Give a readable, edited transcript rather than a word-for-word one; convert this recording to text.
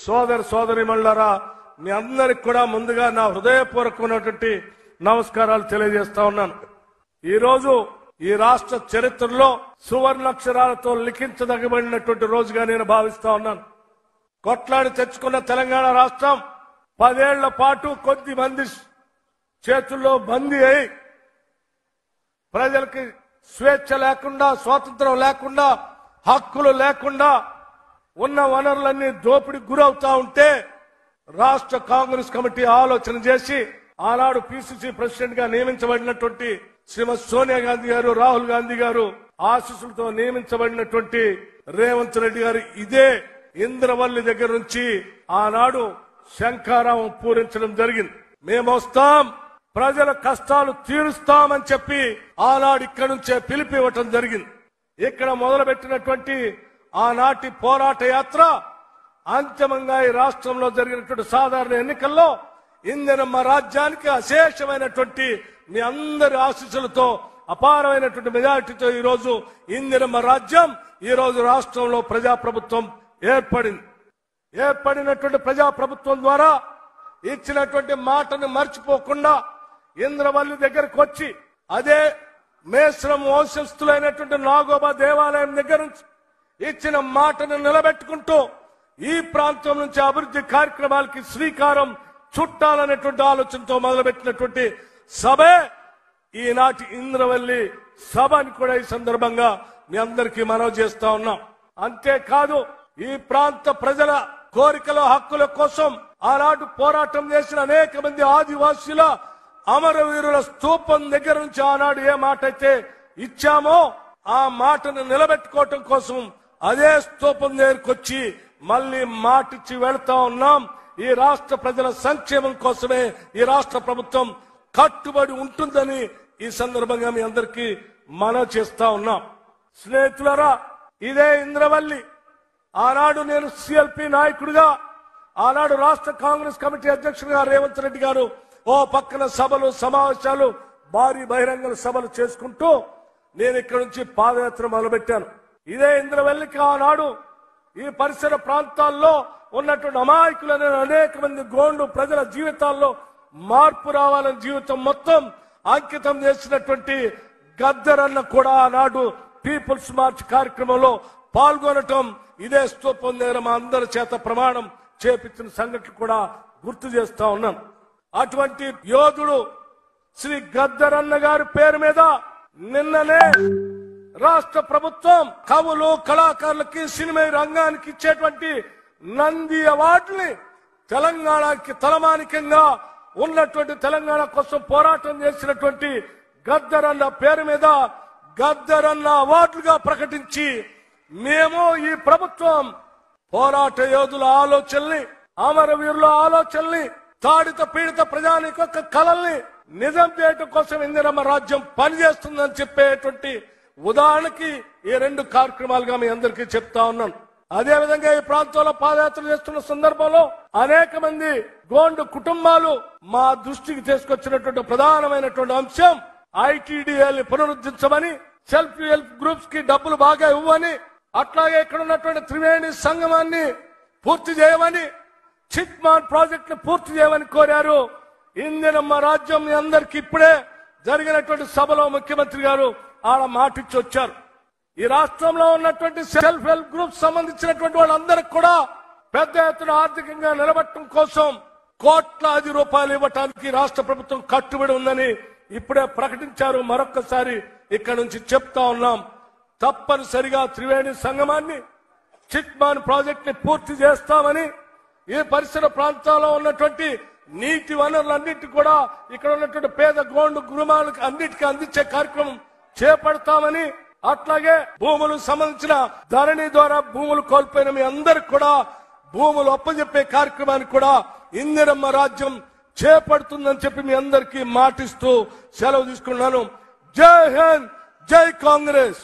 సోదర సోదరీమణులారా, మీ అందరికి కూడా ముందుగా నా హృదయపూర్వకమైనటువంటి నమస్కారాలు తెలియజేస్తా ఉన్నాను. ఈ రోజు ఈ రాష్ట్ర చరిత్రలో సువర్ణాక్షరాలతో లిఖించదగబడినటువంటి రోజుగా నేను భావిస్తా ఉన్నాను. కొట్లాడి తెచ్చుకున్న తెలంగాణ రాష్ట్రం 10 ఏళ్ల పాటు కొద్ది మంది చేతుల్లో బందీ అయి ప్రజలకి స్వేచ్ఛ లేకుండా, స్వాతంత్రం లేకుండా, హక్కులు లేకుండా ఉన్న వనరులన్నీ దోపిడీకి గురవుతా ఉంటే రాష్ట్ర కాంగ్రెస్ కమిటీ ఆలోచన చేసి ఆనాడు పిసిసి ప్రెసిడెంట్ గా నియమించబడినటువంటి శ్రీమతి సోనియా గాంధీ గారు, రాహుల్ గాంధీ గారు ఆశీస్సులతో నియమించబడినటువంటి రేవంత్ రెడ్డి గారు ఇదే ఇంద్రవల్లి దగ్గర నుంచి ఆనాడు శంఖారావం పూరించడం జరిగింది. మేము వస్తాం, ప్రజల కష్టాలు తీరుస్తామని చెప్పి ఆనాడు ఇక్కడి నుంచే పిలిపివ్వటం జరిగింది. ఇక్కడ మొదలుపెట్టినటువంటి ఆనాటి పోరాట యాత్ర అంతిమంగా ఈ రాష్ట్రంలో జరిగినటువంటి సాధారణ ఎన్నికల్లో ఇందిరమ్మ రాజ్యానికి అశేషమైనటువంటి మీ అందరి ఆశీస్సులతో అపారమైనటువంటి మెజారిటీతో ఈ రోజు ఇందిరమ్మ రాజ్యం ఈ రోజు రాష్ట్రంలో ప్రజాప్రభుత్వం ఏర్పడినటువంటి ప్రజాప్రభుత్వం ద్వారా ఇచ్చినటువంటి మాటను మర్చిపోకుండా ఇంద్రవల్లి దగ్గరకు వచ్చి అదే మేశ్రం వంశస్థులైనటువంటి నాగోబా దేవాలయం దగ్గర నుంచి ఇచ్చిన మాటను నిలబెట్టుకుంటూ ఈ ప్రాంతం నుంచి అభివృద్ధి కార్యక్రమాలకి శ్రీకారం చుట్టాలనేటువంటి ఆలోచనతో మొదలుపెట్టినటువంటి సభే ఈనాటి ఇంద్రవల్లి సభ అని కూడా ఈ సందర్భంగా మీ అందరికీ మనవి చేస్తా ఉన్నాం. అంతేకాదు ఈ ప్రాంత ప్రజల కోరికల హక్కుల కోసం ఆనాడు పోరాటం చేసిన అనేక మంది ఆదివాసీల అమరవీరుల స్తూపం దగ్గర నుంచి ఆనాడు ఏ మాట అయితే ఇచ్చామో ఆ మాటను నిలబెట్టుకోవటం కోసం అదే స్తూపం దగ్గరకు వచ్చి మళ్ళీ మాటిచ్చి వెళ్తా ఉన్నాం. ఈ రాష్ట్ర ప్రజల సంక్షేమం కోసమే ఈ రాష్ట్ర ప్రభుత్వం కట్టుబడి ఉంటుందని ఈ సందర్భంగా మీ అందరికీ మనవి చేస్తా ఉన్నాం. స్నేహితులారా, ఇదే ఇంద్రవల్లి ఆనాడు నేను సిఎల్పి నాయకుడిగా, ఆనాడు రాష్ట్ర కాంగ్రెస్ కమిటీ అధ్యక్షుడిగా రేవంత్ రెడ్డి గారు ఓ పక్కన సభలు, సమావేశాలు, భారీ బహిరంగ సభలు చేసుకుంటూ నేను ఇక్కడి నుంచి పాదయాత్ర మొదలుపెట్టాను. ఇదే ఇంద్రవల్లికి ఆనాడు ఈ పరిసర ప్రాంతాల్లో ఉన్నటువంటి అమాయకులైన అనేక మంది గోండు ప్రజల జీవితాల్లో మార్పు రావాలని జీవితం మొత్తం అంకితం చేసినటువంటి గద్దరన్న కూడా ఆనాడు పీపుల్స్ మార్చ్ కార్యక్రమంలో పాల్గొనటం, ఇదే స్తూపం దగ్గర మా అందరి చేత ప్రమాణం చేపించిన సంఘటన కూడా గుర్తు చేస్తా ఉన్నాం. అటువంటి యోధుడు శ్రీ గద్దరన్న గారి పేరు మీద నిన్ననే రాష్ట్ర ప్రభుత్వం కవులు, కళాకారులకి, సినిమా రంగానికి ఇచ్చేటువంటి నంది అవార్డుని తెలంగాణకి తలమానికంగా ఉన్నటువంటి తెలంగాణ కోసం పోరాటం చేసినటువంటి గద్దరన్న పేరు మీద గద్దరన్న అవార్డులుగా ప్రకటించి మేము ఈ ప్రభుత్వం పోరాట యోధుల ఆలోచనల్ని, అమరవీరుల ఆలోచనల్ని, తాడిత పీడిత ప్రజానికొక్క కళల్ని నిజం చేయటం కోసం ఇందిరమ్మ రాజ్యం పనిచేస్తుందని చెప్పేటువంటి ఉదాహరణకి ఈ 2 కార్యక్రమాలుగా మీ అందరికీ చెప్తా ఉన్నాను. అదేవిధంగా ఈ ప్రాంతంలో పాదయాత్ర చేస్తున్న సందర్భంలో అనేక మంది గోండు కుటుంబాలు మా దృష్టికి తీసుకొచ్చినటువంటి ప్రధానమైనటువంటి అంశం ఐటీడీఏని పునరుద్ధరించమని, సెల్ఫ్ హెల్ప్ గ్రూప్స్ కి డబ్బులు బాగా ఇవ్వని, అట్లాగే ఇక్కడ ఉన్నటువంటి త్రివేణి సంగమాన్ని పూర్తి చేయమని, చిట్మాన్ ప్రాజెక్ట్ ని పూర్తి చేయమని కోరారు. ఇందిరమ్మ రాజ్యం మీ అందరికి ఇప్పుడే జరిగినటువంటి సభలో ముఖ్యమంత్రి గారు ఆడ మాటిచ్చి వచ్చారు. ఈ రాష్ట్రంలో ఉన్నటువంటి సెల్ఫ్ హెల్ప్ గ్రూప్స్ సంబంధించినటువంటి వాళ్ళందరికీ కూడా పెద్ద ఎత్తున ఆర్థికంగా నిలబెట్టడం కోసం కోట్లాది రూపాయలు ఇవ్వటానికి రాష్ట్ర ప్రభుత్వం కట్టుబడి ఉందని ఇప్పుడే ప్రకటించారు. మరొక్కసారి ఇక్కడ నుంచి చెప్తా ఉన్నాం, తప్పనిసరిగా త్రివేణి సంగమాన్ని, చిట్మాన్ ప్రాజెక్ట్ ని పూర్తి చేస్తామని, ఈ పరిసర ప్రాంతాల్లో ఉన్నటువంటి నీటి వనరులన్నిటి కూడా ఇక్కడ ఉన్నటువంటి పేద గోండు గృహాలకు అన్నిటికీ అందించే కార్యక్రమం చేపడతామని, అట్లాగే భూములకు సంబంధించిన ధరణి ద్వారా భూములు కోల్పోయిన మీ అందరికి కూడా భూములు అప్పజెప్పే కార్యక్రమాన్ని కూడా ఇందిరమ్మ రాజ్యం చేపడుతుందని చెప్పి మీ అందరికీ మాటిస్తూ సెలవు తీసుకున్నాను. జై హింద్, జై కాంగ్రెస్.